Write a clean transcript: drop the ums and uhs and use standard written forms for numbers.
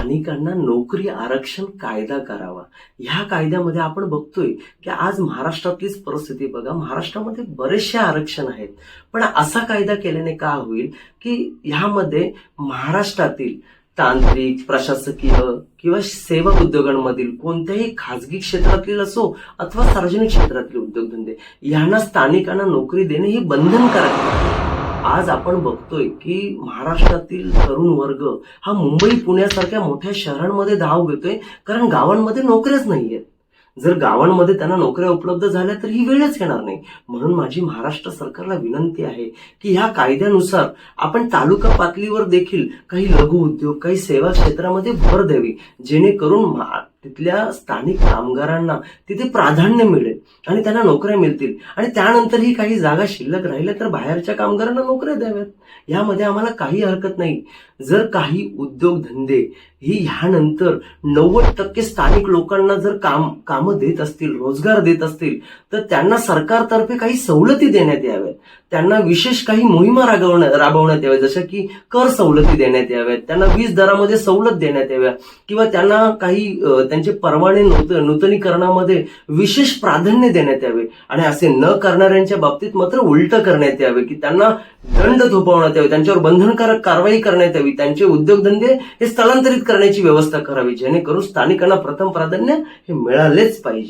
स्थानिकांना नोकरी आरक्षण कायदा करावा. ह्या कायद्यामध्ये आपण बघतोय की आज महाराष्ट्रातलीच परिस्थिती बघा, महाराष्ट्रामध्ये बरेचसे आरक्षण आहेत. पण असा कायदा केल्याने का होईल की ह्यामध्ये महाराष्ट्रातील तांत्रिक, प्रशासकीय किंवा सेवा उद्योगांमधील कोणत्याही खाजगी क्षेत्रातील असो अथवा सार्वजनिक क्षेत्रातील उद्योगधंदे यांना स्थानिकांना नोकरी देणे ही बंधनकारक आहे. आज आपण बघतोय की महाराष्ट्रातील तरुण वर्ग हा मुंबई पुण्यासारख्या मोठ्या शहरांमध्ये धाव घेतोय, कारण गावांमध्ये नोकऱ्याच नाहीयेत. जर गावांमध्ये त्यांना नोकऱ्या उपलब्ध झाल्या तर ही वेळच येणार नाही. म्हणून माझी महाराष्ट्र सरकारला विनंती आहे की ह्या कायद्यानुसार आपण तालुका पातळीवर देखील काही लघु उद्योग, काही सेवा क्षेत्रामध्ये भर द्यावी, जेणेकरून तिथल्या स्थानिक कामगारांना तिथे प्राधान्य मिळेल आणि त्यांना नोकऱ्या मिळतील. आणि त्यानंतरही काही जागा शिल्लक राहिल्या तर बाहेरच्या कामगारांना नोकऱ्या द्याव्यात. यामध्ये आम्हाला काही हरकत नाही. जर काही उद्योगधंदे ही ह्यानंतर 90% स्थानिक लोकांना जर कामं देत असतील, रोजगार देत असतील, तर त्यांना सरकारतर्फे काही सवलती देण्यात याव्यात. त्यांना विशेष काही मोहिमा राबवण्यात याव्या, जशा की कर सवलती देण्यात याव्यात, त्यांना वीज दरामध्ये सवलत देण्यात याव्या, किंवा त्यांना काही त्यांचे परवाने नूतनीकरणामध्ये विशेष प्राधान्य देण्यात यावे. आणि असे न करणाऱ्यांच्या बाबतीत मात्र उलट करण्यात यावे की त्यांना दंड थोपवण्यात यावे, त्यांच्यावर बंधनकारक कारवाई करण्यात यावी, त्यांचे उद्योगधंदे हे स्थलांतरित करण्याची व्यवस्था करावी, जेणेकरून स्थानिकांना प्रथम प्राधान्य हे मिळालेच पाहिजे.